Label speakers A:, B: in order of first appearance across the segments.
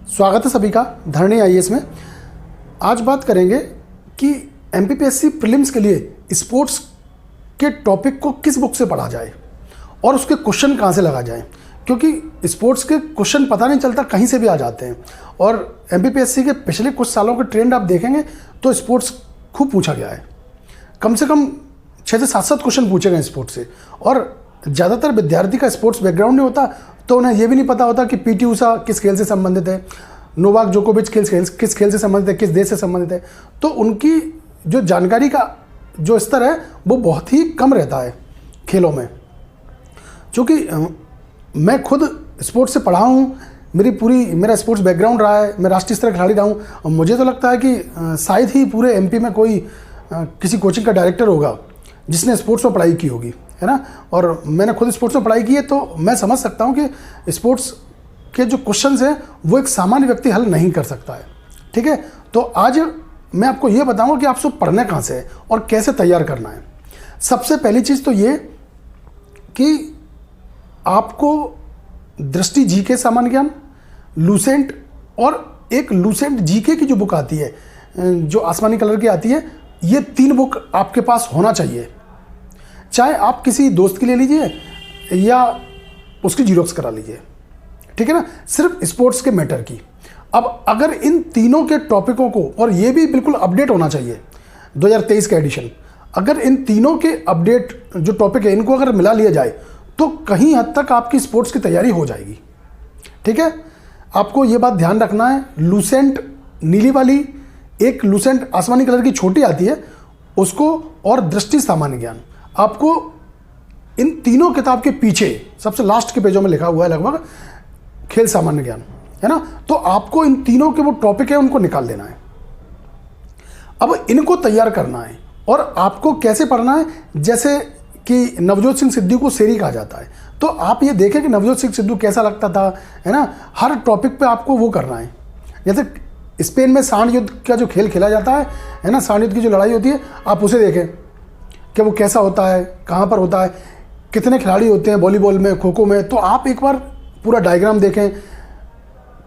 A: स्वागत है सभी का धरणी आईएएस में। आज बात करेंगे कि एमपीपीएससी प्रीलिम्स के लिए स्पोर्ट्स के टॉपिक को किस बुक से पढ़ा जाए और उसके क्वेश्चन कहाँ से लगा जाए, क्योंकि स्पोर्ट्स के क्वेश्चन पता नहीं चलता कहीं से भी आ जाते हैं। और एमपीपीएससी के पिछले कुछ सालों के ट्रेंड आप देखेंगे तो स्पोर्ट्स खूब पूछा गया है। कम से कम 6 से 7 क्वेश्चन पूछे गए स्पोर्ट्स से। और ज़्यादातर विद्यार्थी का स्पोर्ट्स बैकग्राउंड नहीं होता तो उन्हें यह भी नहीं पता होता कि पीटी ऊषा किस खेल से संबंधित है, नोवाक जोकोविच किस खेल से संबंधित है, किस देश से संबंधित है। तो उनकी जो जानकारी का जो स्तर है वो बहुत ही कम रहता है खेलों में। क्योंकि मैं खुद स्पोर्ट्स से पढ़ा हूँ, मेरा स्पोर्ट्स बैकग्राउंड रहा है, मैं राष्ट्रीय स्तर खिलाड़ी रहा हूँ। और मुझे तो लगता है कि शायद ही पूरे एमपी में कोई किसी कोचिंग का डायरेक्टर होगा जिसने स्पोर्ट्स में पढ़ाई की होगी, है ना। और मैंने खुद स्पोर्ट्स में पढ़ाई की है तो मैं समझ सकता हूँ कि स्पोर्ट्स के जो क्वेश्चंस हैं वो एक सामान्य व्यक्ति हल नहीं कर सकता है। ठीक है, तो आज मैं आपको ये बताऊँगा कि आप सब पढ़ना कहाँ से है और कैसे तैयार करना है। सबसे पहली चीज़ तो ये कि आपको दृष्टि जीके सामान्य ज्ञान, लूसेंट और एक लूसेंट जीके की जो बुक आती है जो आसमानी कलर की आती है, ये 3 बुक आपके पास होना चाहिए। चाहे आप किसी दोस्त की ले लीजिए या उसकी जीरोक्स करा लीजिए, ठीक है ना, सिर्फ स्पोर्ट्स के मैटर की। अब अगर इन तीनों के टॉपिकों को, और ये भी बिल्कुल अपडेट होना चाहिए 2023 का एडिशन, अगर इन तीनों के अपडेट जो टॉपिक है इनको अगर मिला लिया जाए तो कहीं हद तक आपकी स्पोर्ट्स की तैयारी हो जाएगी। ठीक है, आपको ये बात ध्यान रखना है। लूसेंट नीली वाली, एक लूसेंट आसमानी कलर की छोटी आती है उसको, और दृष्टि सामान्य ज्ञान, आपको इन तीनों किताब के पीछे सबसे लास्ट के पेजों में लिखा हुआ है लगभग खेल सामान्य ज्ञान, है ना। तो आपको इन तीनों के वो टॉपिक है उनको निकाल लेना है। अब इनको तैयार करना है और आपको कैसे पढ़ना है, जैसे कि नवजोत सिंह सिद्धू को शेरी कहा जाता है, तो आप ये देखें कि नवजोत सिंह सिद्धू कैसा लगता था, है ना। हर टॉपिक पे आपको वो करना है। जैसे स्पेन में सांड युद्ध का जो खेल खेला जाता है ना, सांड युद्ध की जो लड़ाई होती है, आप उसे देखें कि वो कैसा होता है, कहाँ पर होता है, कितने खिलाड़ी होते हैं वॉलीबॉल में, खो खो में। तो आप एक बार पूरा डायग्राम देखें,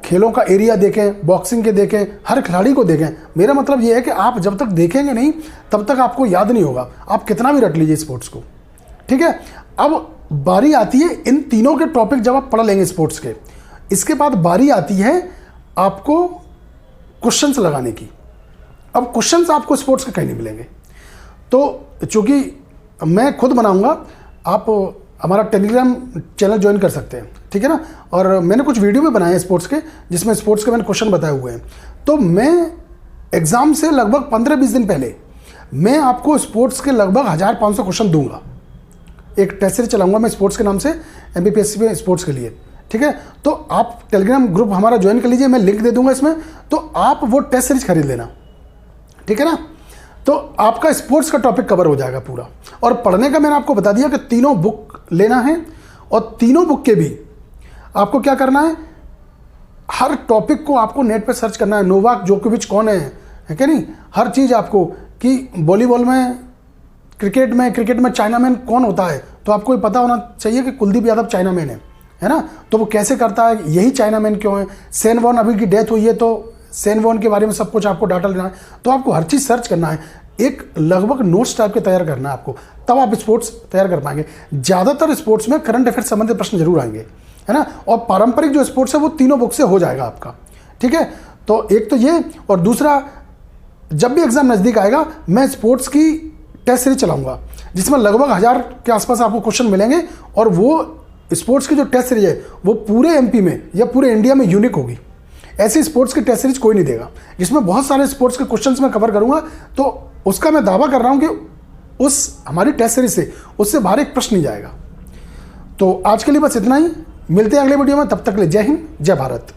A: खेलों का एरिया देखें, बॉक्सिंग के देखें, हर खिलाड़ी को देखें। मेरा मतलब ये है कि आप जब तक देखेंगे नहीं तब तक आपको याद नहीं होगा, आप कितना भी रट लीजिए स्पोर्ट्स को। ठीक है, अब बारी आती है इन तीनों के टॉपिक जब आप पढ़ लेंगे स्पोर्ट्स के, इसके बाद बारी आती है आपको क्वेश्चंस लगाने की। अब क्वेश्चंस आपको स्पोर्ट्स के कहीं नहीं मिलेंगे। तो चूँकि मैं खुद बनाऊंगा, आप हमारा टेलीग्राम चैनल ज्वाइन कर सकते हैं, ठीक है ना। और मैंने कुछ वीडियो भी बनाए हैं स्पोर्ट्स के, जिसमें स्पोर्ट्स के मैंने क्वेश्चन बताए हुए हैं। तो मैं एग्ज़ाम से लगभग 15-20 दिन पहले मैं आपको स्पोर्ट्स के लगभग 1500 क्वेश्चन दूंगा। एक टेस्ट सीरीज चलाऊंगा मैं स्पोर्ट्स के नाम से एमपीपीएससी में स्पोर्ट्स के लिए, ठीक है। तो आप टेलीग्राम ग्रुप हमारा ज्वाइन कर लीजिए, मैं लिंक दे दूंगा इसमें, तो आप वो टेस्ट सीरीज खरीद लेना, ठीक है ना। तो आपका स्पोर्ट्स का टॉपिक कवर हो जाएगा पूरा। और पढ़ने का मैंने आपको बता दिया कि तीनों बुक लेना है, और तीनों बुक के भी आपको क्या करना है, हर टॉपिक को आपको नेट पे सर्च करना है। नोवाक जोकोविच कौन है कि नहीं, हर चीज़ आपको, कि वॉलीबॉल में, क्रिकेट में चाइना मैन कौन होता है, तो आपको ये पता होना चाहिए कि कुलदीप यादव चाइना मैन है ना। तो वो कैसे करता है, यही चाइना मैन क्यों है, सेन वॉन अभी की डेथ हुई है तो सेन वॉन के बारे में सब कुछ आपको डाटा लेना है। तो आपको हर चीज़ सर्च करना है, एक लगभग नोट्स टाइप के तैयार करना है आपको, तब आप स्पोर्ट्स तैयार कर पाएंगे। ज़्यादातर स्पोर्ट्स में करंट अफेयर संबंधित प्रश्न जरूर आएंगे, है ना। और पारंपरिक जो स्पोर्ट्स है वो तीनों बुक से हो जाएगा आपका, ठीक है। तो एक तो ये, और दूसरा, जब भी एग्जाम नज़दीक आएगा मैं स्पोर्ट्स की टेस्ट सीरीज चलाऊंगा जिसमें लगभग 1000 के आसपास आपको क्वेश्चन मिलेंगे। और वो स्पोर्ट्स की जो टेस्ट सीरीज है वो पूरे एमपी में या पूरे इंडिया में यूनिक होगी। ऐसी स्पोर्ट्स की टेस्ट सीरीज कोई नहीं देगा, जिसमें बहुत सारे स्पोर्ट्स के क्वेश्चंस मैं कवर करूंगा। तो उसका मैं दावा कर रहा हूं कि उस हमारी टेस्ट सीरीज से उससे बाहर एक प्रश्न नहीं जाएगा। तो आज के लिए बस इतना ही, मिलते हैं अगले वीडियो में, तब तक के लिए जय हिंद, जय भारत।